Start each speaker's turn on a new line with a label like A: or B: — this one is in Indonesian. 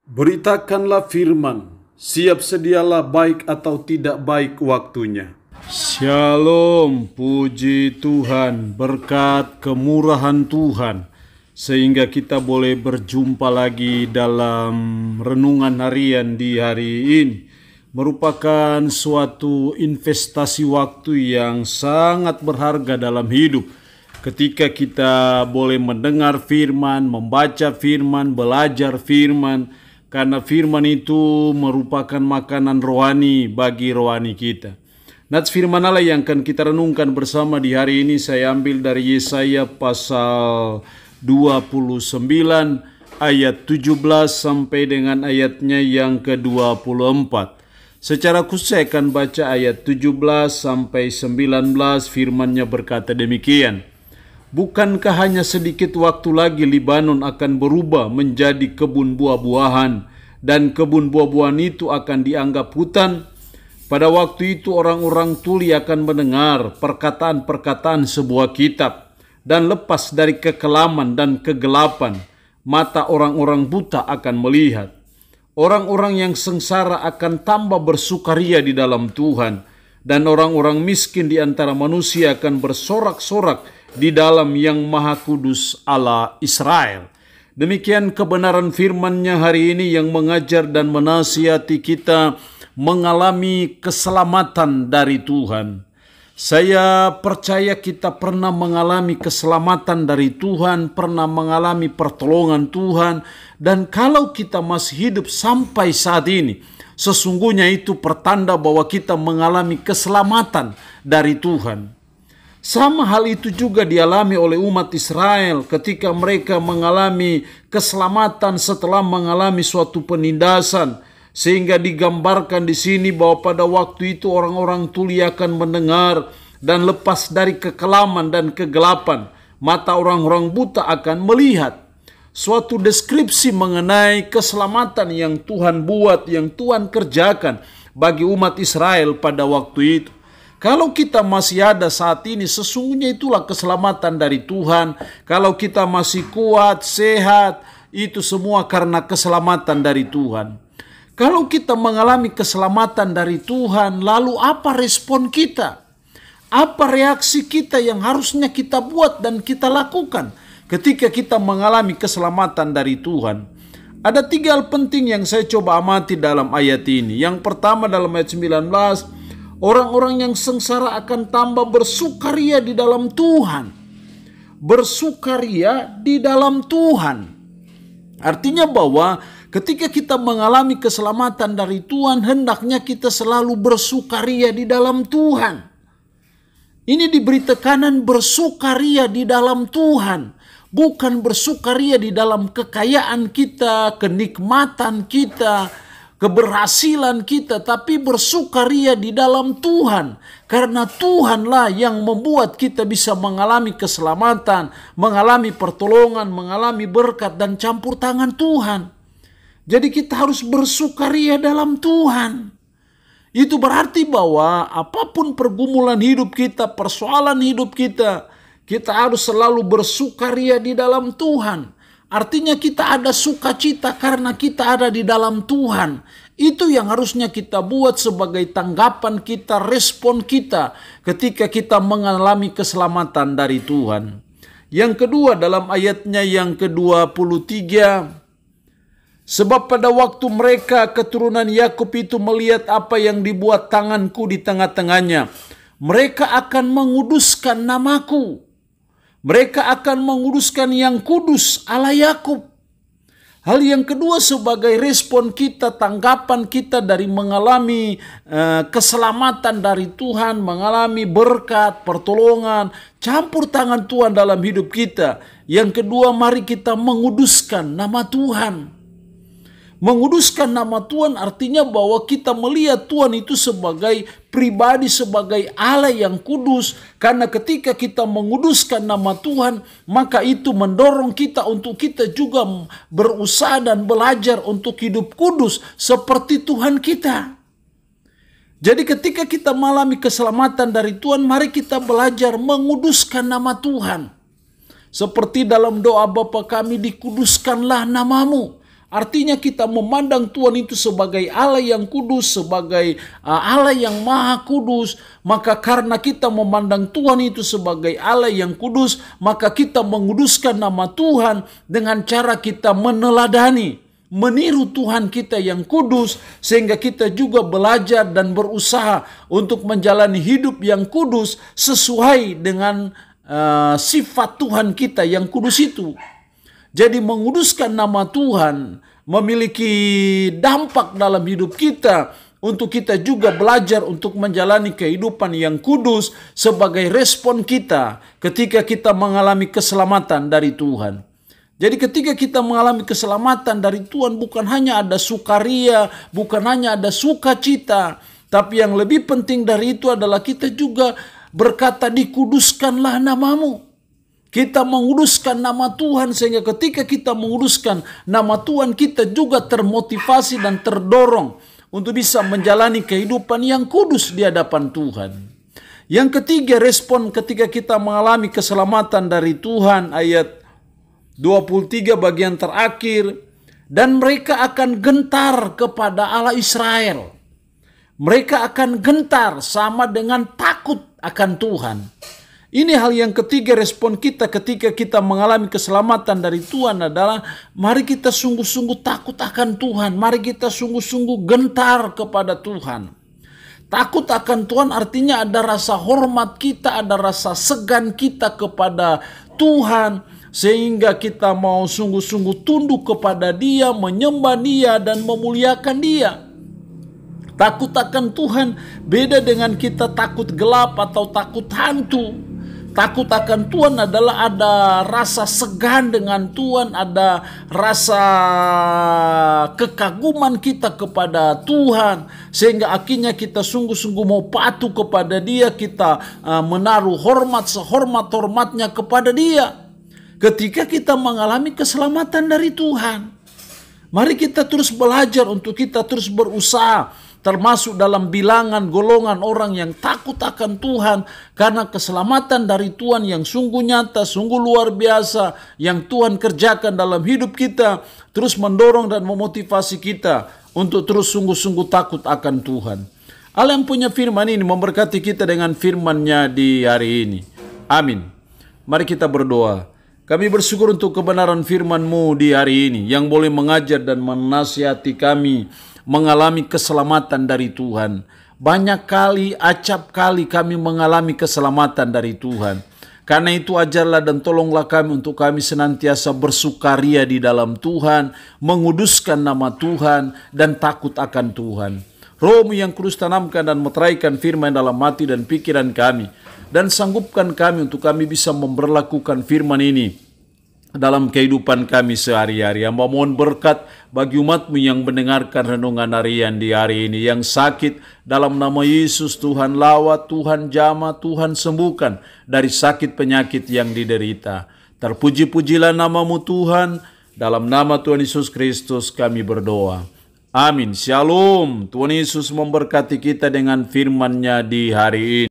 A: Beritakanlah firman, siap sedialah baik atau tidak baik waktunya. Shalom, puji Tuhan, berkat kemurahan Tuhan, sehingga kita boleh berjumpa lagi dalam renungan harian di hari ini. Merupakan suatu investasi waktu yang sangat berharga dalam hidup. Ketika kita boleh mendengar firman, membaca firman, belajar firman, karena firman itu merupakan makanan rohani bagi rohani kita. Nats firman Allah yang akan kita renungkan bersama di hari ini saya ambil dari Yesaya pasal 29 ayat 17 sampai dengan ayatnya yang ke-24. Secara khusus saya akan baca ayat 17 sampai 19, firman-Nya berkata demikian. Bukankah hanya sedikit waktu lagi Libanon akan berubah menjadi kebun buah-buahan, dan kebun buah-buahan itu akan dianggap hutan? Pada waktu itu orang-orang tuli akan mendengar perkataan-perkataan sebuah kitab, dan lepas dari kekelaman dan kegelapan, mata orang-orang buta akan melihat. Orang-orang yang sengsara akan tambah bersukaria di dalam Tuhan, dan orang-orang miskin di antara manusia akan bersorak-sorak di dalam Yang Maha Kudus Allah Israel. Demikian kebenaran firman-Nya hari ini yang mengajar dan menasihati kita mengalami keselamatan dari Tuhan. Saya percaya kita pernah mengalami keselamatan dari Tuhan, pernah mengalami pertolongan Tuhan, dan kalau kita masih hidup sampai saat ini, sesungguhnya itu pertanda bahwa kita mengalami keselamatan dari Tuhan. Sama hal itu juga dialami oleh umat Israel ketika mereka mengalami keselamatan setelah mengalami suatu penindasan, sehingga digambarkan di sini bahwa pada waktu itu orang-orang tuli akan mendengar dan lepas dari kekelaman dan kegelapan, mata orang-orang buta akan melihat. Suatu deskripsi mengenai keselamatan yang Tuhan buat, yang Tuhan kerjakan bagi umat Israel pada waktu itu. Kalau kita masih ada saat ini, sesungguhnya itulah keselamatan dari Tuhan. Kalau kita masih kuat, sehat, itu semua karena keselamatan dari Tuhan. Kalau kita mengalami keselamatan dari Tuhan, lalu apa respon kita? Apa reaksi kita yang harusnya kita buat dan kita lakukan ketika kita mengalami keselamatan dari Tuhan? Ada 3 hal penting yang saya coba amati dalam ayat ini. Yang pertama dalam ayat 19, orang-orang yang sengsara akan tambah bersukaria di dalam Tuhan. Bersukaria di dalam Tuhan. Artinya bahwa ketika kita mengalami keselamatan dari Tuhan, hendaknya kita selalu bersukaria di dalam Tuhan. Ini diberi tekanan bersukaria di dalam Tuhan. Bukan bersukaria di dalam kekayaan kita, kenikmatan kita, keberhasilan kita, tapi bersukaria di dalam Tuhan. Karena Tuhanlah yang membuat kita bisa mengalami keselamatan, mengalami pertolongan, mengalami berkat dan campur tangan Tuhan. Jadi kita harus bersukaria dalam Tuhan. Itu berarti bahwa apapun pergumulan hidup kita, persoalan hidup kita, kita harus selalu bersukaria di dalam Tuhan. Artinya kita ada sukacita karena kita ada di dalam Tuhan. Itu yang harusnya kita buat sebagai tanggapan kita, respon kita ketika kita mengalami keselamatan dari Tuhan. Yang kedua dalam ayatnya yang ke-23, sebab pada waktu mereka keturunan Yakub itu melihat apa yang dibuat tanganku di tengah-tengahnya, mereka akan menguduskan namaku. Mereka akan menguduskan yang kudus Allah Yakub. Hal yang kedua sebagai respon kita, tanggapan kita dari mengalami keselamatan dari Tuhan, mengalami berkat, pertolongan, campur tangan Tuhan dalam hidup kita. Yang kedua, mari kita menguduskan nama Tuhan. Menguduskan nama Tuhan artinya bahwa kita melihat Tuhan itu sebagai pribadi, sebagai Allah yang kudus. Karena ketika kita menguduskan nama Tuhan, maka itu mendorong kita untuk kita juga berusaha dan belajar untuk hidup kudus seperti Tuhan kita. Jadi ketika kita mengalami keselamatan dari Tuhan, mari kita belajar menguduskan nama Tuhan. Seperti dalam doa Bapa kami, dikuduskanlah namamu. Artinya kita memandang Tuhan itu sebagai Allah yang kudus, sebagai Allah yang maha kudus. Maka karena kita memandang Tuhan itu sebagai Allah yang kudus, maka kita menguduskan nama Tuhan dengan cara kita meneladani, meniru Tuhan kita yang kudus, sehingga kita juga belajar dan berusaha untuk menjalani hidup yang kudus sesuai dengan sifat Tuhan kita yang kudus itu. Jadi menguduskan nama Tuhan memiliki dampak dalam hidup kita untuk kita juga belajar untuk menjalani kehidupan yang kudus sebagai respon kita ketika kita mengalami keselamatan dari Tuhan. Jadi ketika kita mengalami keselamatan dari Tuhan, bukan hanya ada sukaria, bukan hanya ada sukacita, tapi yang lebih penting dari itu adalah kita juga berkata, dikuduskanlah namamu. Kita menguduskan nama Tuhan, sehingga ketika kita menguduskan nama Tuhan, kita juga termotivasi dan terdorong untuk bisa menjalani kehidupan yang kudus di hadapan Tuhan. Yang ketiga, respon ketika kita mengalami keselamatan dari Tuhan, ayat 23 bagian terakhir, dan mereka akan gentar kepada Allah Israel. Mereka akan gentar sama dengan takut akan Tuhan. Ini hal yang ketiga, respon kita ketika kita mengalami keselamatan dari Tuhan adalah mari kita sungguh-sungguh takut akan Tuhan. Mari kita sungguh-sungguh gentar kepada Tuhan. Takut akan Tuhan artinya ada rasa hormat kita, ada rasa segan kita kepada Tuhan, sehingga kita mau sungguh-sungguh tunduk kepada Dia, menyembah Dia, dan memuliakan Dia. Takut akan Tuhan beda dengan kita takut gelap atau takut hantu. Takut akan Tuhan adalah ada rasa segan dengan Tuhan, ada rasa kekaguman kita kepada Tuhan, sehingga akhirnya kita sungguh-sungguh mau patuh kepada Dia, kita menaruh hormat sehormat-hormatnya kepada Dia. Ketika kita mengalami keselamatan dari Tuhan, mari kita terus belajar untuk kita terus berusaha, termasuk dalam bilangan golongan orang yang takut akan Tuhan, karena keselamatan dari Tuhan yang sungguh nyata, sungguh luar biasa, yang Tuhan kerjakan dalam hidup kita, terus mendorong dan memotivasi kita untuk terus sungguh-sungguh takut akan Tuhan. Allah yang punya firman ini memberkati kita dengan firman-Nya di hari ini. Amin. Mari kita berdoa. Kami bersyukur untuk kebenaran firman-Mu di hari ini, yang boleh mengajar dan menasihati kami mengalami keselamatan dari Tuhan. Banyak kali, acap kali kami mengalami keselamatan dari Tuhan. Karena itu ajarlah dan tolonglah kami untuk kami senantiasa bersukaria di dalam Tuhan, menguduskan nama Tuhan, dan takut akan Tuhan. Roh-Mu yang kudus tanamkan dan meteraikan firman dalam hati dan pikiran kami, dan sanggupkan kami untuk kami bisa memberlakukan firman ini dalam kehidupan kami sehari-hari. Hamba mohon berkat bagi umat-Mu yang mendengarkan renungan harian di hari ini. Yang sakit, dalam nama Yesus Tuhan lawat, Tuhan jamah, Tuhan sembuhkan dari sakit penyakit yang diderita. Terpuji-pujilah nama-Mu Tuhan. Dalam nama Tuhan Yesus Kristus kami berdoa. Amin. Shalom. Tuhan Yesus memberkati kita dengan firman-Nya di hari ini.